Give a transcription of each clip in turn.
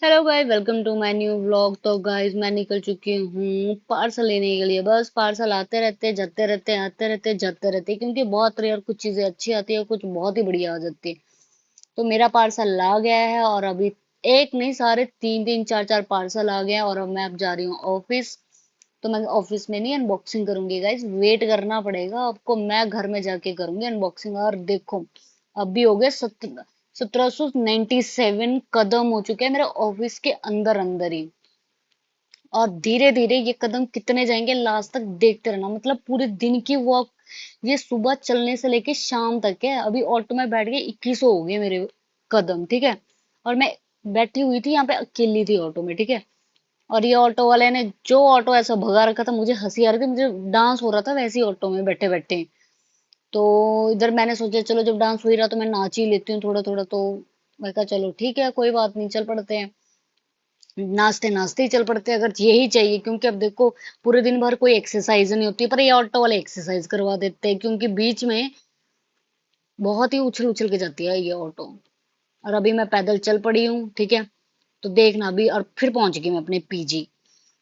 Hello guys, welcome to my new vlog. तो guys, मैं निकल चुकी हूँ पार्सल लेने के लिए। बस पार्सल आते रहते, जाते रहते, आते रहते, जाते रहते, क्योंकि बहुत रेयर कुछ चीजें अच्छी आती है, कुछ बहुत ही बढ़िया आ जाती है। तो मेरा पार्सल आ गया है और अभी एक नहीं, सारे तीन तीन चार चार पार्सल आ गए हैं और अब मैं अब जा रही हूँ ऑफिस। तो मैं ऑफिस में नहीं अनबॉक्सिंग करूंगी गाइस, वेट करना पड़ेगा आपको, मैं घर में जाके करूंगी अनबॉक्सिंग। और देखो, अभी हो गए 1797 कदम हो चुके हैं मेरे ऑफिस के अंदर अंदर ही। और धीरे धीरे ये कदम कितने जाएंगे लास्ट तक देखते रहना, मतलब पूरे दिन की वॉक ये सुबह चलने से लेके शाम तक है। अभी ऑटो में बैठ के 2100 हो गए मेरे कदम, ठीक है। और मैं बैठी हुई थी यहाँ पे, अकेली थी ऑटो में, ठीक है। और ये ऑटो वाले ने जो ऑटो ऐसा भगा रखा था, मुझे हंसी आ रही थी, मुझे डांस हो रहा था वैसे ही ऑटो में बैठे बैठे। तो इधर मैंने सोचा चलो, जब डांस हो ही रहा तो मैं नाच ही लेती हूँ थोड़ा थोड़ा। तो मैं कहा चलो ठीक है, कोई बात नहीं, चल पड़ते हैं। नाचते नाचते ही चल पड़ते हैं, अगर यही चाहिए, क्योंकि अब देखो पूरे दिन भर कोई एक्सरसाइज नहीं होती, पर ये ऑटो वाले एक्सरसाइज करवा देते हैं, क्योंकि बीच में बहुत ही उछल उछल के जाती है ये ऑटो। और अभी मैं पैदल चल पड़ी हूँ, ठीक है। तो देखना अभी, और फिर पहुंच गई मैं अपने पीजी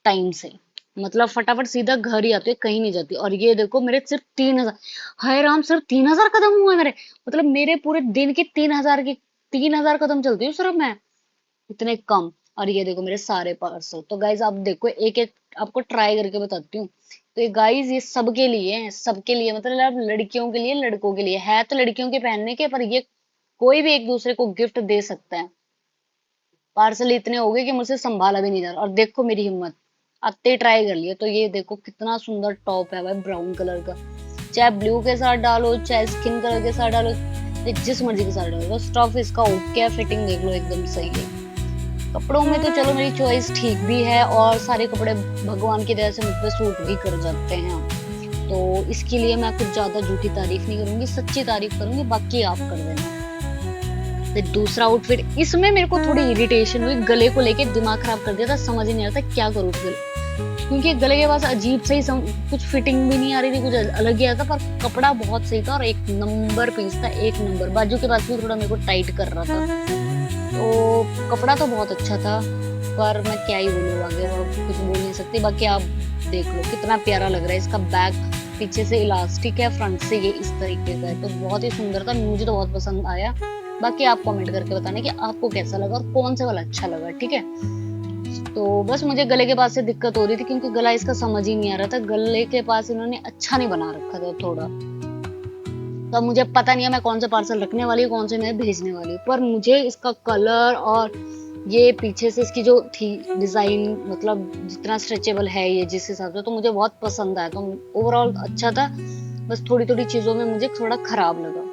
टाइम से। मतलब फटाफट सीधा घर ही आती है, कहीं नहीं जाती। और ये देखो, मेरे सिर्फ 3000, हाय राम, सिर्फ 3000 कदम हुए मेरे। मतलब मेरे पूरे दिन के 3000 कदम चलती हूँ सिर्फ मैं, इतने कम। और ये देखो मेरे सारे पार्सल। तो गाइज आप देखो, एक एक आपको ट्राई करके बताती हूँ। तो ये गाइज, ये सबके लिए है, सबके लिए, मतलब लड़कियों के लिए, लड़कों के लिए है, तो लड़कियों के पहनने के, पर ये कोई भी एक दूसरे को गिफ्ट दे सकता है। पार्सल इतने हो गए कि मुझसे संभाला भी नहीं जा रहा। और देखो मेरी हिम्मत, आते ही ट्राई कर लिया। तो ये देखो कितना सुंदर टॉप है भाई, ब्राउन कलर का। चाहे ब्लू के साथ डालो, चाहे स्किन कलर के साथ डालो, जिस मर्जी के साथ डालो, स्टफ इसका ओके है, फिटिंग देख लो एकदम सही है। कपड़ों में तो चलो मेरी चॉइस ठीक भी है, और सारे कपड़े भगवान की दया से मुझ पे सूट भी कर जाते हैं। तो इसके लिए मैं कुछ ज्यादा झूठी तारीफ नहीं करूंगी, सच्ची तारीफ करूंगी, बाकी आप कर देना। फिर दूसरा आउटफिट, इसमें मेरे को थोड़ी इरिटेशन हुई, गले को लेके दिमाग खराब कर दिया था, समझ ही नहीं आ रहा था क्या करूँ फिर। क्योंकि गले के पास अजीब से ही कुछ फिटिंग भी नहीं आ रही थी, कुछ अलग ही आ था, पर कपड़ा बहुत सही था और एक नंबर पीस था, एक नंबर। बाजू के पास भी थोड़ा मेरे को टाइट कर रहा था। तो कपड़ा तो बहुत अच्छा था, पर मैं क्या ही बोलूँ आगे, और कुछ बोल नहीं सकती। बाकी आप देख लो कितना प्यारा लग रहा है, इसका बैक पीछे से इलास्टिक है, फ्रंट से ये इस तरीके का है, तो बहुत ही सुंदर था, मुझे तो बहुत पसंद आया। बाकी आप कमेंट करके बताना कि आपको कैसा लगा और कौन से वाला अच्छा लगा, ठीक है। तो बस मुझे गले के पास से दिक्कत हो रही थी, क्योंकि गला इसका समझ ही नहीं आ रहा था, गले के पास इन्होंने अच्छा नहीं बना रखा था थोड़ा। तो अब मुझे पता नहीं है मैं कौन सा पार्सल रखने वाली हूँ, कौन से मैं भेजने वाली हूँ, पर मुझे इसका कलर और ये पीछे से इसकी जो थी डिजाइन, मतलब जितना स्ट्रेचेबल है ये जिस हिसाब से, तो मुझे बहुत पसंद आया। तो ओवरऑल अच्छा था, बस थोड़ी थोड़ी चीजों में मुझे थोड़ा खराब लगा।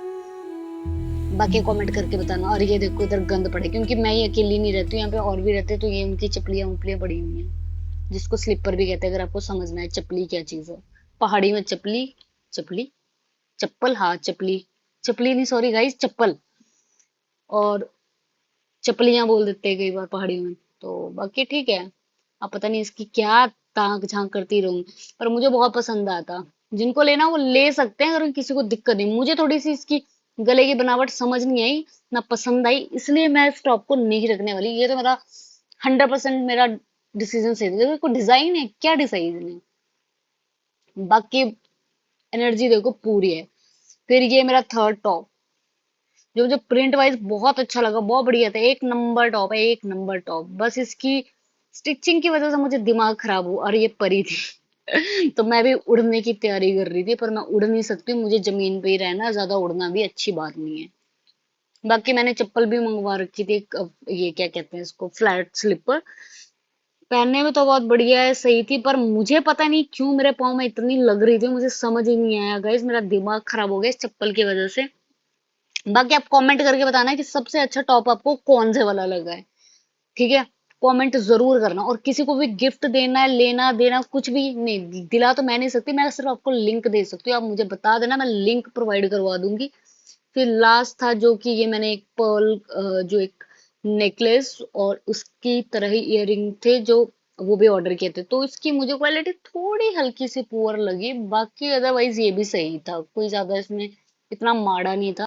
बाकी कमेंट करके बताना। और ये देखो इधर गंद पड़े, क्योंकि मैं ही अकेली नहीं रहती हूँ यहाँ पे, और भी रहते, तो ये उनकी चपलियां उपलियां पड़ी हुई हैं, जिसको स्लीपर भी कहते हैं, अगर आपको समझना है चपली क्या चीज है। पहाड़ी में चपली, चपली, चप्पल, हाँ चपली, चपली नहीं, सॉरी गाइस, चप्पल। और चपलियां बोल देते हैं कई बार पहाड़ी में। तो बाकी ठीक है, अब पता नहीं इसकी क्या ताक झांक करती रहूं, पर मुझे बहुत पसंद आता। जिनको लेना वो ले सकते हैं, अगर किसी को दिक्कत नहीं। मुझे थोड़ी सी इसकी गले की बनावट समझ नहीं आई, ना पसंद आई, इसलिए मैं इस टॉप को नहीं रखने वाली। ये तो मेरा 100% मेरा डिसीजन सही था, देखो डिजाइन है, क्या डिजाइन है। बाकी एनर्जी देखो पूरी है। फिर ये मेरा थर्ड टॉप, जो मुझे प्रिंट वाइज बहुत अच्छा लगा, बहुत बढ़िया था, एक नंबर टॉप है, एक नंबर टॉप। बस इसकी स्टिचिंग की वजह से मुझे दिमाग खराब हुआ, और ये परी थी। तो मैं भी उड़ने की तैयारी कर रही थी, पर मैं उड़ नहीं सकती, मुझे जमीन पे ही रहना है, ज्यादा उड़ना भी अच्छी बात नहीं है। बाकी मैंने चप्पल भी मंगवा रखी थी, ये क्या कहते हैं इसको, फ्लैट स्लीपर। पहनने में तो बहुत बढ़िया है, सही थी, पर मुझे पता नहीं क्यों मेरे पाँव में इतनी लग रही थी, मुझे समझ ही नहीं आया गाइस, मेरा दिमाग खराब हो गया इस चप्पल की वजह से। बाकी आप कमेंट करके बताना कि सबसे अच्छा टॉप आपको कौन से वाला लगा है, ठीक है। कमेंट जरूर करना। और किसी को भी गिफ्ट देना है, लेना देना कुछ भी नहीं, दिला तो मैं नहीं सकती, मैं सिर्फ आपको लिंक दे सकती हूँ, आप मुझे बता देना, मैं लिंक प्रोवाइड करवा दूंगी। फिर लास्ट था जो कि ये मैंने एक पर्ल, जो एक नेकलेस और उसकी तरह ही इयररिंग थे, जो वो भी ऑर्डर किए थे, तो इसकी मुझे क्वालिटी थोड़ी हल्की सी पुअर लगी। बाकी अदरवाइज ये भी सही था, कोई ज्यादा इसमें इतना माड़ा नहीं था।